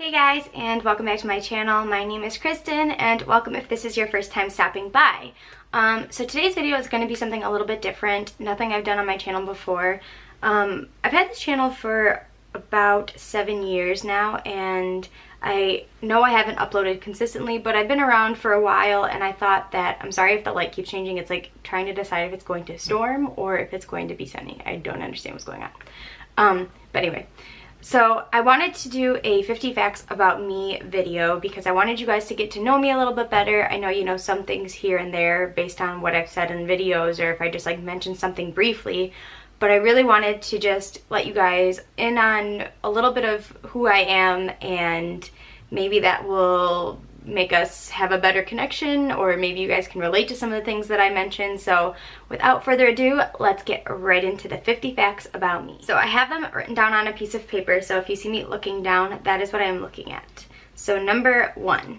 Hey guys, and welcome back to my channel. My name is Kristen, and welcome if this is your first time stopping by. So today's video is going to be something a little bit different, nothing I've done on my channel before. I've had this channel for about 7 years now, and I know I haven't uploaded consistently, but I've been around for a while, and I thought that, I'm sorry if the light keeps changing, it's like trying to decide if it's going to storm or if it's going to be sunny. I don't understand what's going on. But anyway. So I wanted to do a 50 facts about me video because I wanted you guys to get to know me a little bit better. I know you know some things here and there based on what I've said in videos or if I just like mention something briefly, but I really wanted to just let you guys in on a little bit of who I am, and maybe that will make us have a better connection, or maybe you guys can relate to some of the things that I mentioned. So without further ado, let's get right into the 50 facts about me. So I have them written down on a piece of paper, so if you see me looking down, that is what I'm looking at. So number 1,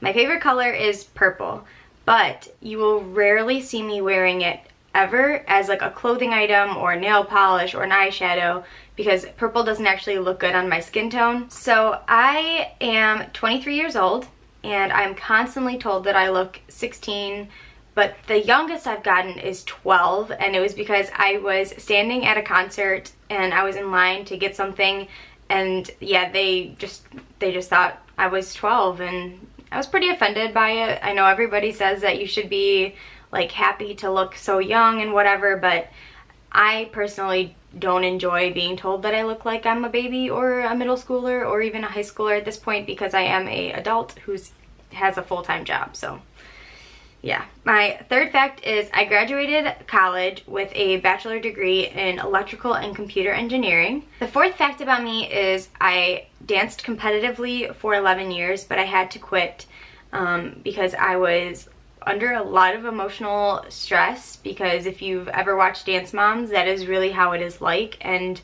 my favorite color is purple, but you will rarely see me wearing it ever as like a clothing item or nail polish or an eyeshadow, because purple doesn't actually look good on my skin tone. So I am 23 years old, and I'm constantly told that I look 16, but the youngest I've gotten is 12, and it was because I was standing at a concert and I was in line to get something, and yeah, they just thought I was 12, and I was pretty offended by it. I know everybody says that you should be like happy to look so young and whatever, but I personally don't enjoy being told that I look like I'm a baby or a middle schooler or even a high schooler at this point, because I am an adult who has a full-time job. So yeah. My third fact is I graduated college with a bachelor degree in electrical and computer engineering. The fourth fact about me is I danced competitively for 11 years, but I had to quit because I was under a lot of emotional stress, because if you've ever watched Dance Moms, that is really how it is like, and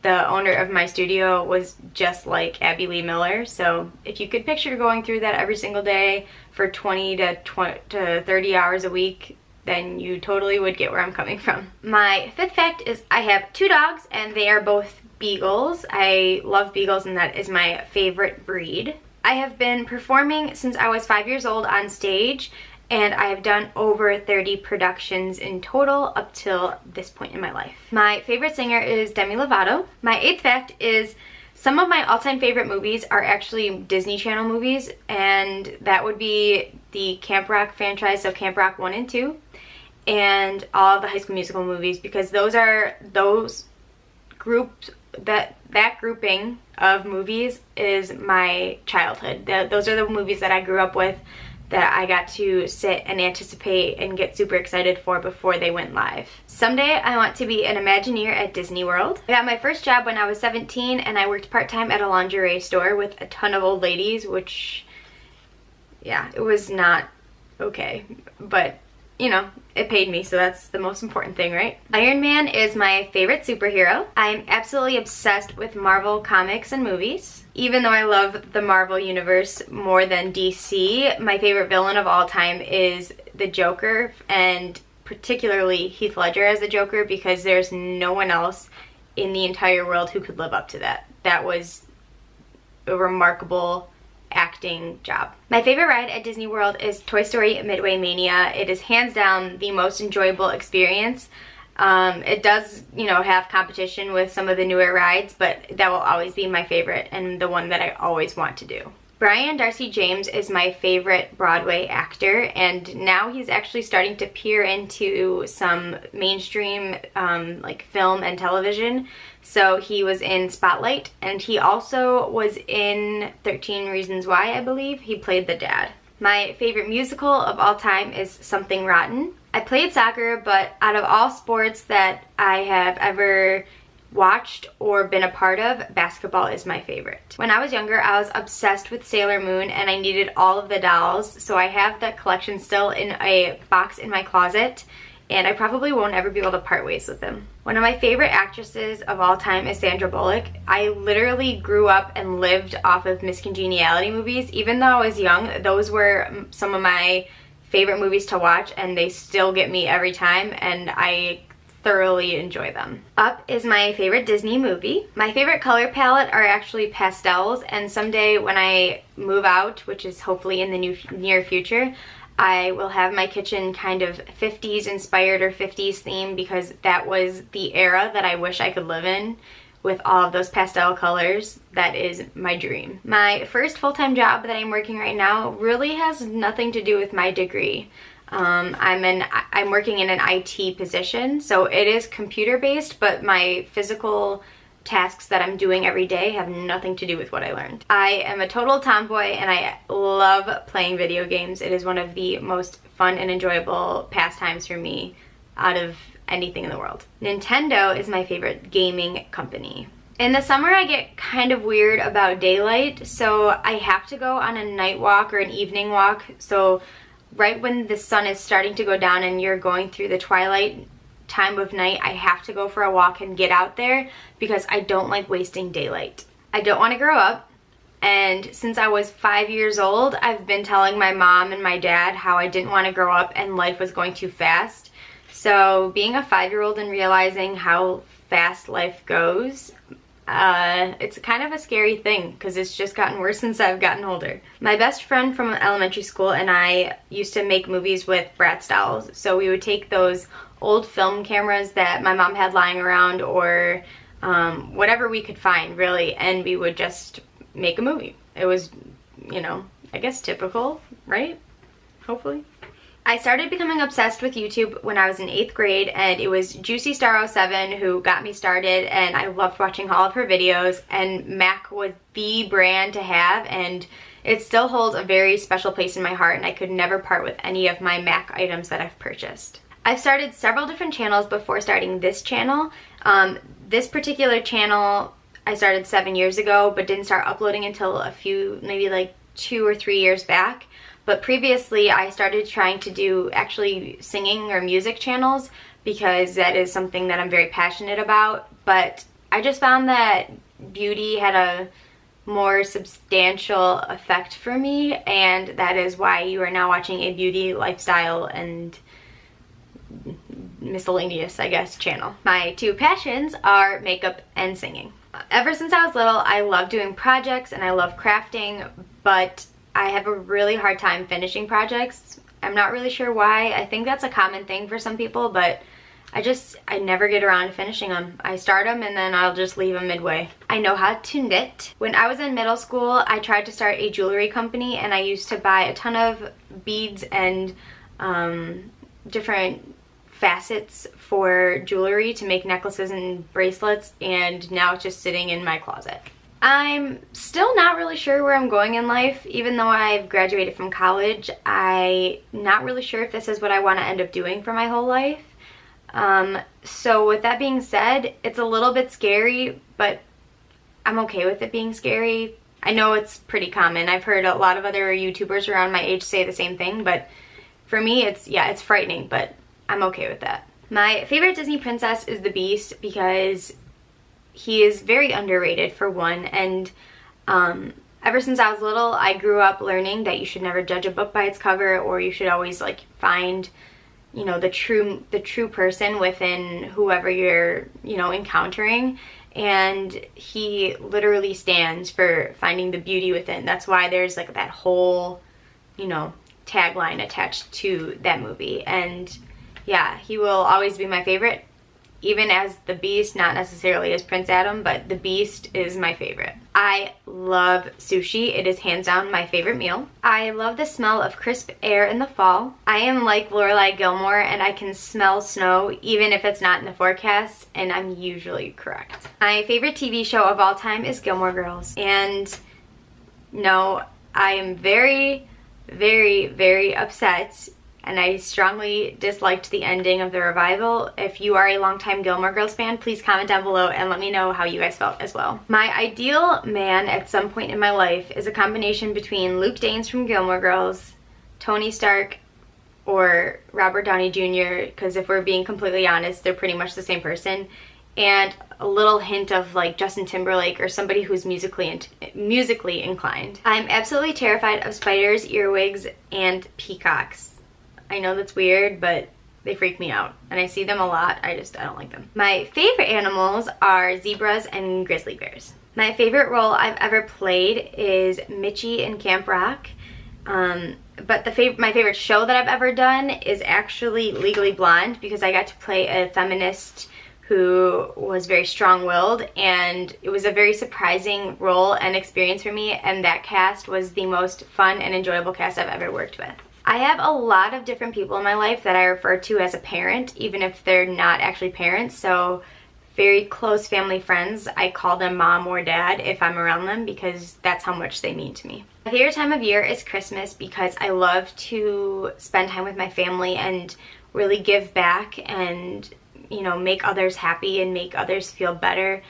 the owner of my studio was just like Abby Lee Miller. So if you could picture going through that every single day for 20 to 30 hours a week, then you totally would get where I'm coming from. My fifth fact is I have 2 dogs, and they are both beagles. I love beagles, and that is my favorite breed. I have been performing since I was 5 years old on stage, and I have done over 30 productions in total up till this point in my life. My favorite singer is Demi Lovato. My 8th fact is some of my all-time favorite movies are actually Disney Channel movies, and that would be the Camp Rock franchise, so Camp Rock 1 and 2, and all of the High School Musical movies, because those groups, that grouping of movies is my childhood. Those are the movies that I grew up with, that I got to sit and anticipate and get super excited for before they went live. Someday I want to be an Imagineer at Disney World. I got my first job when I was 17, and I worked part-time at a lingerie store with a ton of old ladies, which, yeah, it was not okay, but you know, it paid me, so that's the most important thing, right? Iron Man is my favorite superhero. I'm absolutely obsessed with Marvel comics and movies. Even though I love the Marvel universe more than DC, my favorite villain of all time is the Joker, and particularly Heath Ledger as the Joker, because there's no one else in the entire world who could live up to that. That was a remarkable acting job. My favorite ride at Disney World is Toy Story Midway Mania. It is hands down the most enjoyable experience. It does, you know, have competition with some of the newer rides, but that will always be my favorite and the one that I always want to do. Brian Darcy James is my favorite Broadway actor, and now he's actually starting to peer into some mainstream like film and television. So he was in Spotlight, and he also was in 13 Reasons Why, I believe. He played the dad. My favorite musical of all time is Something Rotten. I played soccer, but out of all sports that I have ever watched or been a part of, basketball is my favorite. When I was younger, I was obsessed with Sailor Moon, and I needed all of the dolls, so I have that collection still in a box in my closet, and I probably won't ever be able to part ways with them. One of my favorite actresses of all time is Sandra Bullock. I literally grew up and lived off of Miss Congeniality movies. Even though I was young, those were some of my favorite movies to watch, and they still get me every time, and I thoroughly enjoy them. Up is my favorite Disney movie. My favorite color palette are actually pastels, and someday when I move out, which is hopefully in the near future, I will have my kitchen kind of 50s inspired or 50s themed, because that was the era that I wish I could live in with all of those pastel colors. That is my dream. My first full-time job that I'm working right now really has nothing to do with my degree. I'm working in an IT position, so it is computer-based, but my physical tasks that I'm doing every day have nothing to do with what I learned. I am a total tomboy, and I love playing video games. It is one of the most fun and enjoyable pastimes for me out of anything in the world. Nintendo is my favorite gaming company. In the summer, I get kind of weird about daylight, so I have to go on a night walk or an evening walk. So right when the sun is starting to go down and you're going through the twilight time of night, I have to go for a walk and get out there, because I don't like wasting daylight. I don't want to grow up, and since I was 5 years old, I've been telling my mom and my dad how I didn't want to grow up and life was going too fast. So being a 5-year-old and realizing how fast life goes, it's kind of a scary thing, because it's just gotten worse since I've gotten older. My best friend from elementary school and I used to make movies with Bratz dolls. So we would take those old film cameras that my mom had lying around, or whatever we could find really, and we would just make a movie. It was, you know, I guess typical, right? Hopefully. I started becoming obsessed with YouTube when I was in 8th grade, and it was Juicy Star 07 who got me started, and I loved watching all of her videos, and MAC was the brand to have, and it still holds a very special place in my heart, and I could never part with any of my MAC items that I've purchased. I've started several different channels before starting this channel. This particular channel I started 7 years ago, but didn't start uploading until a few, maybe like 2 or 3 years back. But previously I started trying to do actually singing or music channels, because that is something that I'm very passionate about. But I just found that beauty had a more substantial effect for me, and that is why you are now watching a beauty, lifestyle, and miscellaneous, I guess, channel. My two passions are makeup and singing. Ever since I was little, I love doing projects and I love crafting, but I have a really hard time finishing projects. I'm not really sure why. I think that's a common thing for some people, but I never get around to finishing them. I start them and then I'll just leave them midway. I know how to knit. When I was in middle school, I tried to start a jewelry company, and I used to buy a ton of beads and different facets for jewelry to make necklaces and bracelets, and now it's just sitting in my closet. I'm still not really sure where I'm going in life. Even though I've graduated from college, I'm not really sure if this is what I want to end up doing for my whole life. So with that being said, it's a little bit scary, but I'm okay with it being scary. I know it's pretty common. I've heard a lot of other YouTubers around my age say the same thing, but for me, it's frightening, but I'm okay with that. My favorite Disney princess is the Beast, because he is very underrated for one, and ever since I was little, I grew up learning that you should never judge a book by its cover, or you should always like find, you know, the true person within whoever you're, you know, encountering. And he literally stands for finding the beauty within. That's why there's like that whole, you know, tagline attached to that movie. And yeah, he will always be my favorite, even as the Beast, not necessarily as Prince Adam, but the Beast is my favorite. I love sushi. It is hands down my favorite meal. I love the smell of crisp air in the fall. I am like Lorelai Gilmore, and I can smell snow even if it's not in the forecast, and I'm usually correct. My favorite TV show of all time is Gilmore Girls, and no, I am very, very, very upset, and I strongly disliked the ending of the revival. If you are a longtime Gilmore Girls fan, please comment down below and let me know how you guys felt as well. My ideal man at some point in my life is a combination between Luke Danes from Gilmore Girls, Tony Stark, or Robert Downey Jr., because if we're being completely honest, they're pretty much the same person, and a little hint of like Justin Timberlake or somebody who's musically inclined. I'm absolutely terrified of spiders, earwigs, and peacocks. I know that's weird, but they freak me out, and I see them a lot. I don't like them. My favorite animals are zebras and grizzly bears. My favorite role I've ever played is Mitchie in Camp Rock. But my favorite show that I've ever done is actually Legally Blonde, because I got to play a feminist who was very strong-willed, and it was a very surprising role and experience for me, and that cast was the most fun and enjoyable cast I've ever worked with. I have a lot of different people in my life that I refer to as a parent, even if they're not actually parents. So very close family friends, I call them mom or dad if I'm around them, because that's how much they mean to me. My favorite time of year is Christmas, because I love to spend time with my family and really give back and, you know, make others happy and make others feel better.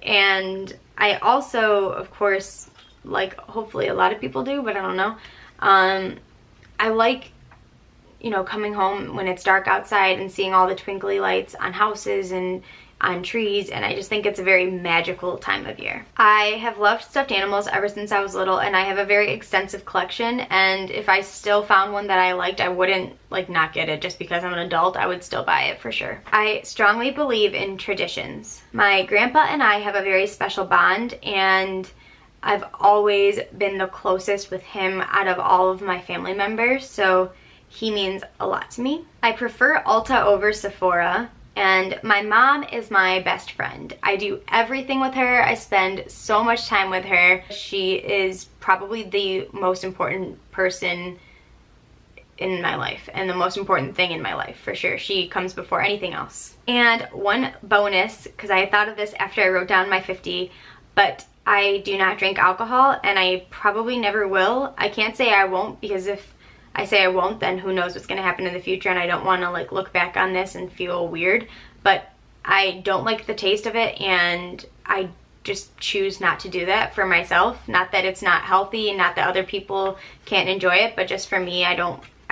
And I also, of course, like hopefully a lot of people do, but I don't know, I like, you know, coming home when it's dark outside and seeing all the twinkly lights on houses and on trees, and I just think it's a very magical time of year. I have loved stuffed animals ever since I was little, and I have a very extensive collection, and if I still found one that I liked, I wouldn't like not get it just because I'm an adult. I would still buy it for sure. I strongly believe in traditions. My grandpa and I have a very special bond, and I've always been the closest with him out of all of my family members, so he means a lot to me. I prefer Ulta over Sephora, and my mom is my best friend. I do everything with her. I spend so much time with her. She is probably the most important person in my life and the most important thing in my life, for sure. She comes before anything else. And one bonus, because I thought of this after I wrote down my 50, but I do not drink alcohol, and I probably never will. I can't say I won't, because if I say I won't, then who knows what's going to happen in the future, and I don't want to like look back on this and feel weird. But I don't like the taste of it, and I just choose not to do that for myself. Not that it's not healthy, and not that other people can't enjoy it, but just for me, I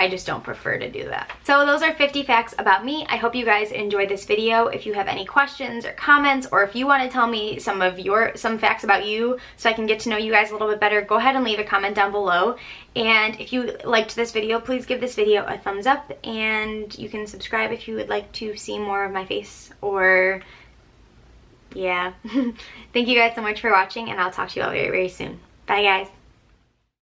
just don't prefer to do that. So those are 50 facts about me. I hope you guys enjoyed this video. If you have any questions or comments, or if you want to tell me some facts about you so I can get to know you guys a little bit better, go ahead and leave a comment down below. And if you liked this video, please give this video a thumbs up, and you can subscribe if you would like to see more of my face, or yeah. Thank you guys so much for watching, and I'll talk to you all very, very soon. Bye guys.